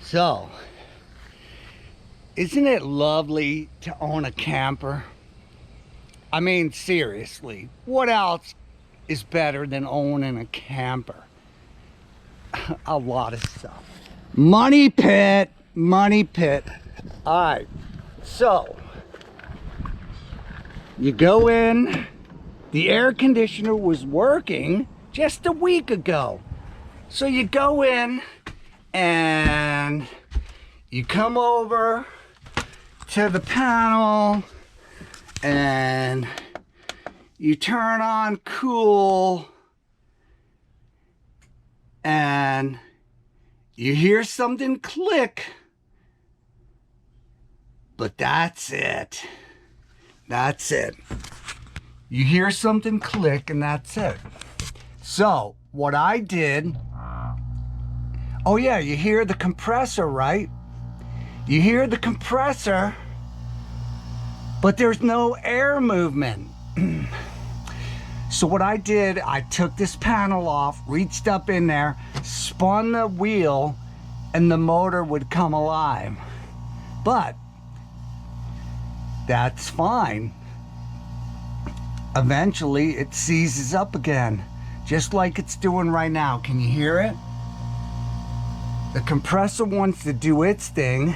So, isn't it lovely to own a camper? I mean, seriously, what else is better than owning a camper? A lot of stuff. Money pit, money pit. All right, so you go in. The air conditioner was working just a week ago. So you go in and you come over to the panel and you turn on cool and you hear something click, but that's it. That's it. You hear something click and that's it. So what I did, oh yeah, you hear the compressor, right? You hear the compressor, but there's no air movement. So what I did, I took this panel off, reached up in there, spun the wheel, and the motor would come alive. But that's fine. Eventually it seizes up again, just like it's doing right now. Can you hear it? The compressor wants to do its thing.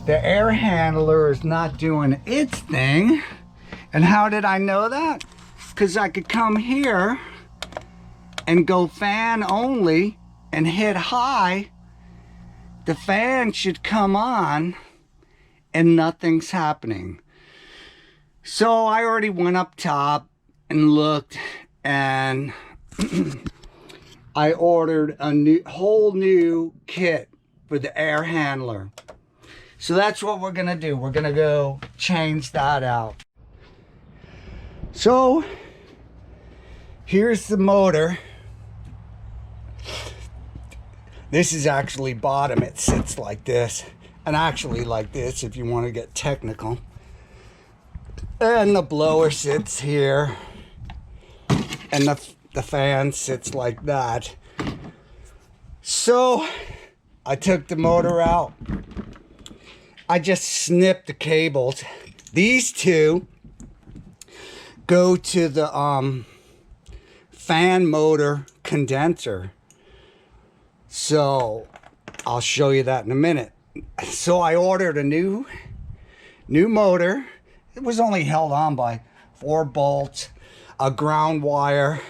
The air handler is not doing its thing. And how did I know that? Because I could come here and go fan only and hit high. The fan should come on and nothing's happening. So I already went up top and looked, and I ordered a whole new kit for the air handler. So that's what we're gonna do. We're gonna go change that out. So here's the motor. This is actually bottom. It sits like this, and actually like this if you want to get technical. And the blower sits here, and the fan sits like that. So I took the motor out. I just snipped the cables. These two go to the fan motor condenser. So I'll show you that in a minute. So I ordered a new motor. It was only held on by 4 bolts, a ground wire,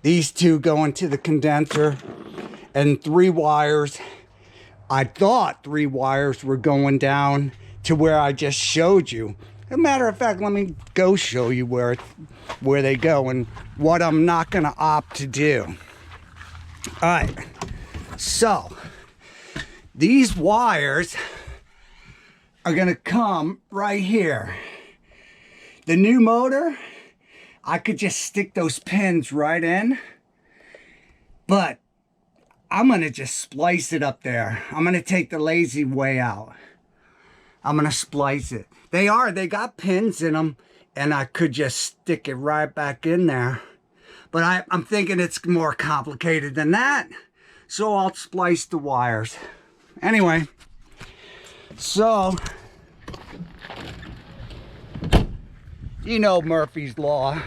these two going to the condenser, and 3 wires. I thought 3 wires were going down to where I just showed you. As a matter of fact, let me go show you where they go and what I'm not going to opt to do. All right, so these wires are going to come right here. The new motor, I could just stick those pins right in, but I'm gonna just splice it up there. I'm gonna take the lazy way out. I'm gonna splice it. They got pins in them, and I could just stick it right back in there. But I'm thinking it's more complicated than that, so I'll splice the wires. Anyway, so you know Murphy's Law.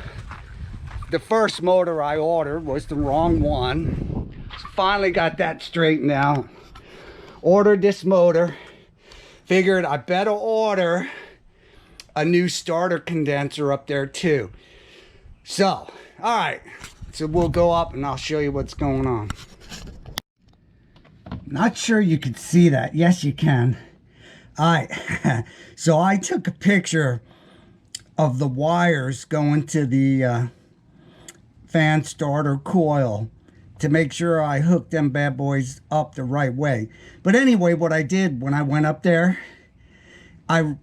The first motor I ordered was the wrong one. Finally got that straightened out. Ordered this motor. Figured I better order a new starter condenser up there too. So, all right. So we'll go up and I'll show you what's going on. Not sure you can see that. Yes, you can. All right. So I took a picture of the wires going to the fan starter coil to make sure I hooked them bad boys up the right way. But anyway, what I did when I went up there, I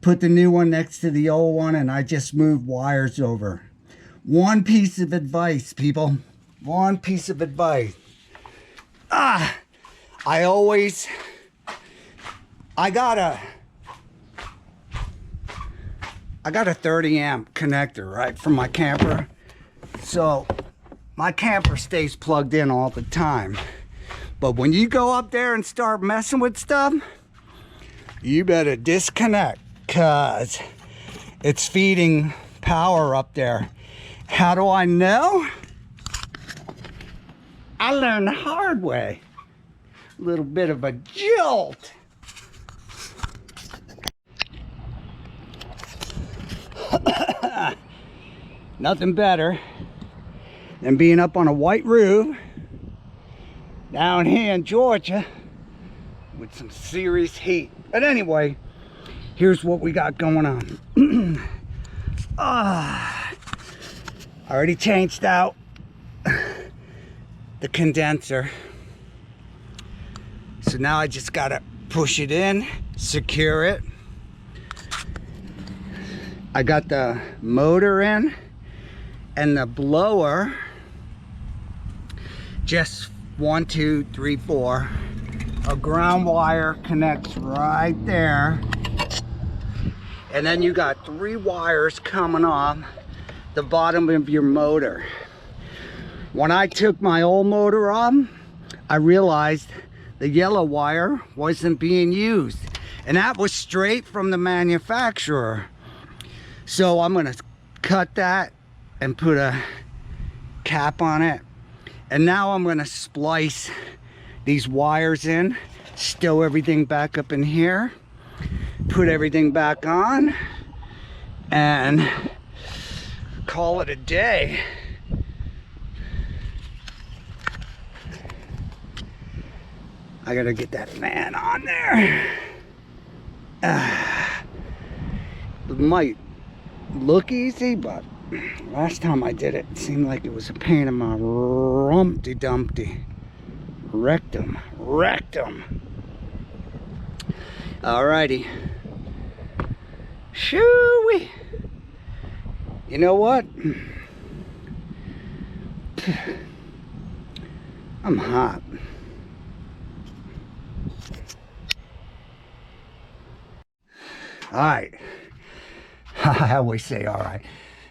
put the new one next to the old one and I just moved wires over. One piece of advice, people. One piece of advice. I got a 30 amp connector, right, from my camper. So my camper stays plugged in all the time. But when you go up there and start messing with stuff, you better disconnect, cause it's feeding power up there. How do I know? I learned the hard way. A little bit of a jolt. Nothing better than being up on a white roof down here in Georgia with some serious heat. But anyway, here's what we got going on. I already changed out the condenser. So now I just gotta push it in, secure it. I got the motor in and the blower. Just 1, 2, 3, 4. A ground wire connects right there. And then you got 3 wires coming off the bottom of your motor. When I took my old motor off, I realized the yellow wire wasn't being used. And that was straight from the manufacturer. So I'm gonna cut that and put a cap on it. And now I'm gonna splice these wires in, stow everything back up in here, put everything back on, and call it a day. I gotta get that fan on there. It might look easy, but last time I did it, it seemed like it was a pain in my rumpty dumpty rectum. Alrighty. Shoo-wee. You know what? I'm hot. All right. I always say all right.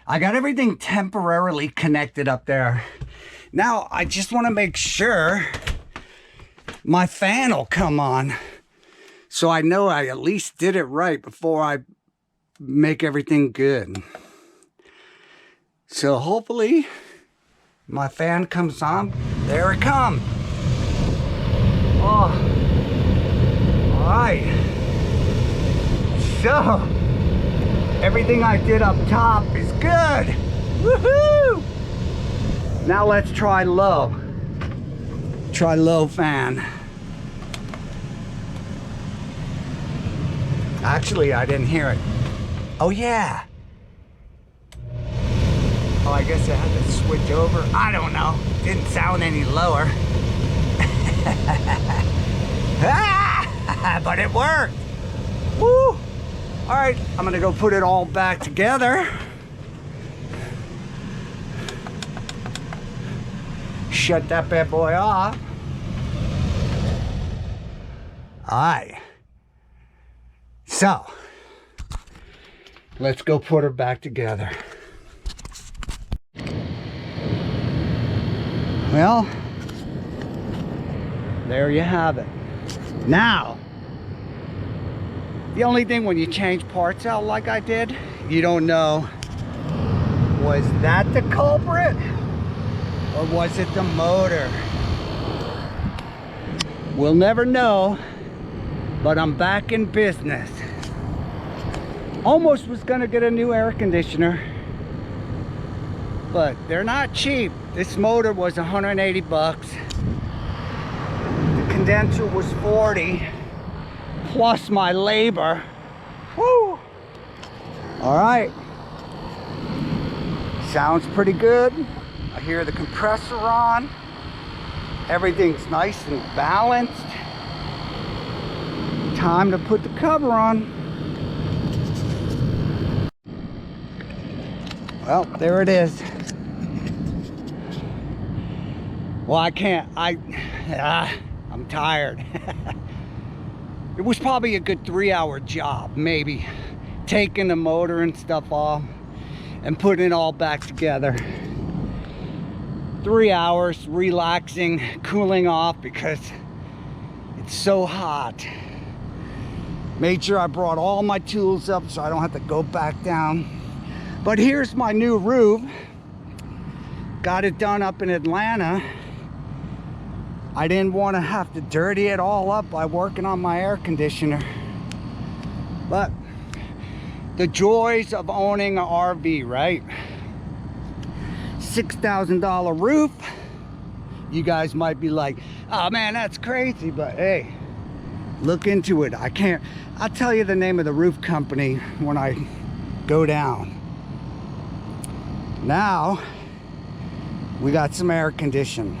I got everything temporarily connected up there. Now I just want to make sure my fan will come on, so I know I at least did it right before I make everything good. So hopefully my fan comes on. There it comes. Oh, all right. So everything I did up top is good. Woohoo! Now let's try low. Try low fan. Actually, I didn't hear it. Oh yeah. Oh, I guess I had to switch over. I don't know. Didn't sound any lower. But it worked. Woo! All right, I'm gonna go put it all back together. Shut that bad boy off. All right. So, let's go put her back together. Well, there you have it. Now, the only thing when you change parts out like I did, you don't know, was that the culprit or was it the motor? We'll never know, but I'm back in business. Almost was gonna get a new air conditioner, but they're not cheap. This motor was 180 bucks. The condenser was 40. Plus my labor. Woo! All right. Sounds pretty good. I hear the compressor on. Everything's nice and balanced. Time to put the cover on. Well, there it is. Well, I can't. I'm tired. It was probably a good 3-hour job, maybe, taking the motor and stuff off and putting it all back together. 3 hours relaxing, cooling off because it's so hot. Made sure I brought all my tools up so I don't have to go back down. But here's my new roof. Got it done up in Atlanta. I didn't want to have to dirty it all up by working on my air conditioner. But the joys of owning an RV, right? $6,000 roof. You guys might be like, oh man, that's crazy, but hey, look into it. I'll tell you the name of the roof company when I go down. Now we got some air conditioning.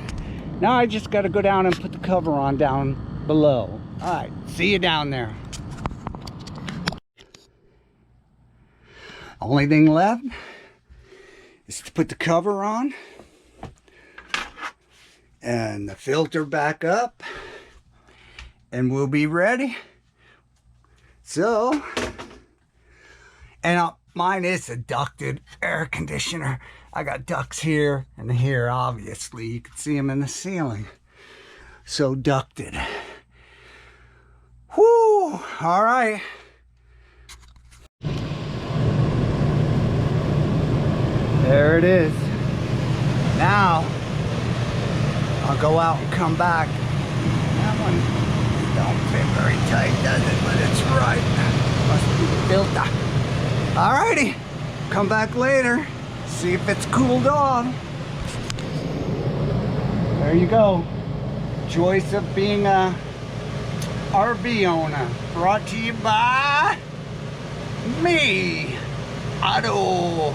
Now I just got to go down and put the cover on down below. All right, see you down there. Only thing left is to put the cover on and the filter back up, and we'll be ready. So, and mine is a ducted air conditioner. I got ducts here and here, obviously. You can see them in the ceiling. So ducted. Whoo! All right. There it is. Now, I'll go out and come back. That one don't fit very tight, does it? But it's right. Must be the filter. Alrighty. Come back later. See if it's cooled off. There you go. Joys of being a RV owner. Brought to you by me, Otto.